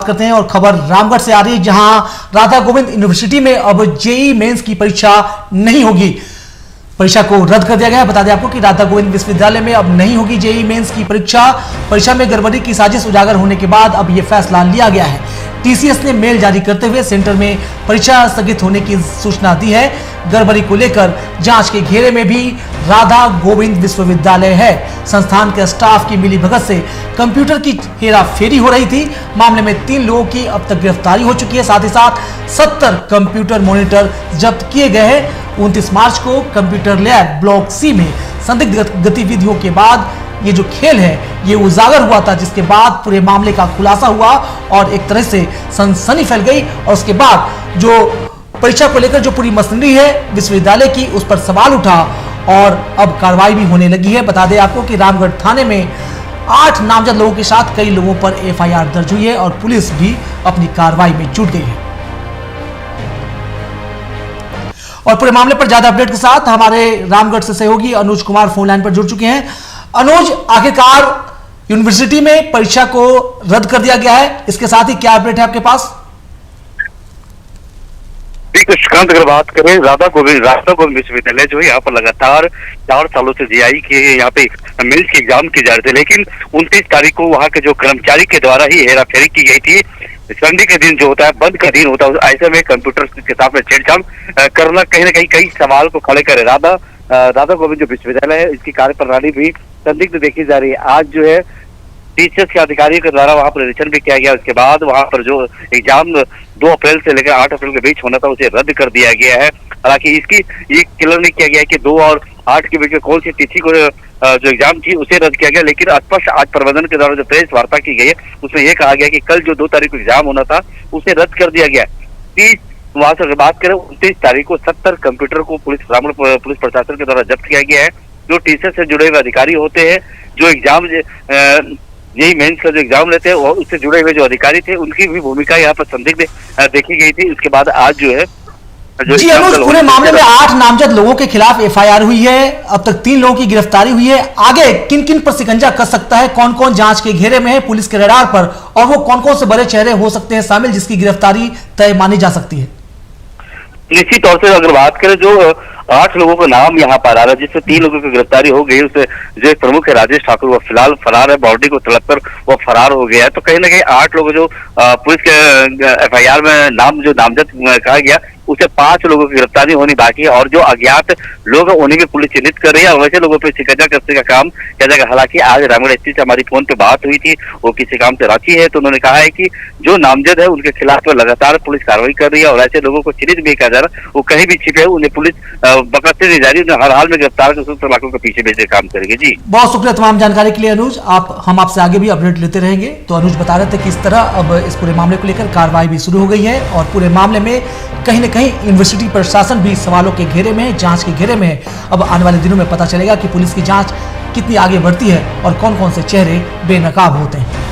करते हैं और खबर रामगढ़ से आ रही है, जहां राधा गोविंद यूनिवर्सिटी में अब जेईई मेंस की परीक्षा नहीं होगी। परीक्षा को रद्द कर दिया गया है। बता दें आपको कि राधा गोविंद विश्वविद्यालय में अब नहीं होगी जेईई मेंस की परीक्षा में गड़बड़ी की साजिश उजागर होने के बाद अब यह फैसला लिया गया है। टीसीएस ने मेल जारी करते हुए सेंटर में परीक्षा स्थगित होने की सूचना दी है। गड़बड़ी को लेकर जांच के घेरे में भी राधा गोविंद विश्वविद्यालय है। संस्थान के स्टाफ की मिलीभगत से कंप्यूटर की हेराफेरी हो रही थी। मामले में 3 लोगों की अब तक गिरफ्तारी हो चुकी है। साथ ही साथ 70 कंप्यूटर मॉनिटर जब्त किए गए हैं। 29 मार्च को कंप्यूटर लैब ब्लॉक सी में संदिग्ध गतिविधियों के बाद ये जो खेल है ये उजागर हुआ था, जिसके बाद पूरे मामले का खुलासा हुआ और एक तरह से सनसनी फैल गई। और उसके बाद जो परीक्षा को लेकर जो पूरी मशीनरी है विश्वविद्यालय की, उस पर सवाल उठा और अब कार्रवाई भी होने लगी है। बता दें आपको कि रामगढ़ थाने में 8 नामजद लोगों के साथ कई लोगों पर एफआईआर दर्ज हुई है और पुलिस भी अपनी कार्रवाई में जुट गई है। और पूरे मामले पर ज्यादा अपडेट के साथ हमारे रामगढ़ से सहयोगी अनुज कुमार फोन लाइन पर जुड़ चुके हैं। अनुज, आखिरकार यूनिवर्सिटी में परीक्षा को रद्द कर दिया गया है, इसके साथ ही क्या अपडेट है आपके पास? श्रीकांत, अगर बात करें राधा गोविंद विश्वविद्यालय जो है यहाँ पर लगातार 4 सालों से जेईई के यहाँ पे मेंस के एग्जाम किए जा रहे थे, लेकिन 29 तारीख को वहाँ के जो कर्मचारी के द्वारा ही हेराफेरी की गई थी। संडे के दिन जो होता है, बंद का दिन होता है, ऐसे में कंप्यूटर के साथ में छेड़छाड़ करना कहीं ना कहीं कई सवाल को खड़े करे। राधा गोविंद जो विश्वविद्यालय है, इसकी कार्यप्रणाली भी संदिग्ध देखी जा रही है। आज जो है टीचर्स के अधिकारियों के द्वारा वहां पर निरीक्षण भी किया गया। उसके बाद वहां पर जो एग्जाम 2 अप्रैल से लेकर 8 अप्रैल के बीच होना था, उसे रद्द कर दिया गया है। हालांकि इसकी ये क्लियर नहीं किया गया है कि 2 और 8 के बीच में कौन सी तिथि को जो एग्जाम थी उसे रद्द किया गया, लेकिन स्पष्ट आज प्रबंधन के द्वारा जो प्रेस वार्ता की गई है उसमें यह कहा गया कि कल जो 2 तारीख को एग्जाम होना था उसे रद्द कर दिया गया। 30 वहां से बात करें 29 तारीख को 70 कंप्यूटर को पुलिस प्रशासन के द्वारा जब्त किया गया है। जो टीचर से जुड़े हुए अधिकारी होते हैं, जो एग्जाम जेईई मेंस का जो एग्जाम लेते हैं, उससे जुड़े हुए जो अधिकारी थे, उनकी भी भूमिका यहाँ पर संदिग्ध देखी गई थी। उसके बाद आज जो है जी अनुज, पूरे मामले में 8 नामजद लोगों के खिलाफ एफआईआर हुई है। अब तक 3 लोगों की गिरफ्तारी हुई है। आगे किन किन पर शिकंजा कस सकता है, कौन कौन जांच के घेरे में है पुलिस के रडार पर, और वो कौन कौन से बड़े चेहरे हो सकते हैं शामिल जिसकी गिरफ्तारी तय मानी जा सकती है? निश्चित तौर से अगर बात करें, जो 8 लोगों का नाम यहाँ पर आ रहा है, जिससे 3 लोगों की गिरफ्तारी हो गई। उससे जो एक प्रमुख है राजेश ठाकुर, वो फिलहाल फरार है। बॉडी को तलब कर वो फरार हो गया है। तो कहीं ना कहीं 8 लोग जो पुलिस के एफआईआर में नामजद कहा गया, उसे 5 लोगों की गिरफ्तारी होनी बाकी है। और जो अज्ञात लोग हैं उन्हें भी पुलिस चिन्हित कर रही है और वैसे लोगों पर शिकंजा कसने का काम किया जाएगा। हालांकि आज रामगढ़ एसपी से हमारी फोन पे बात हुई थी, वो किसी काम से रांची है, तो उन्होंने कहा है कि जो नामजद है उनके खिलाफ लगातार पुलिस कार्रवाई कर रही है और ऐसे लोगों को चिन्हित भी किया जा रहा है। वो कहीं भी छिपे, उन्हें पुलिस बकसते नहीं जा रही, उन्हें हर हाल में गिरफ्तार कर सलाखों के पीछे भेजने का काम करेंगे। जी बहुत शुक्रिया तमाम जानकारी के लिए अनुज। हम आपसे आगे भी अपडेट लेते रहेंगे। तो अनुज बता रहे थे कि इस तरह अब इस पूरे मामले को लेकर कार्रवाई भी शुरू हो गई है और पूरे मामले में कहीं न कहीं यूनिवर्सिटी प्रशासन भी सवालों के घेरे में है, जांच के घेरे में है। अब आने वाले दिनों में पता चलेगा कि पुलिस की जांच कितनी आगे बढ़ती है और कौन कौन से चेहरे बेनकाब होते हैं।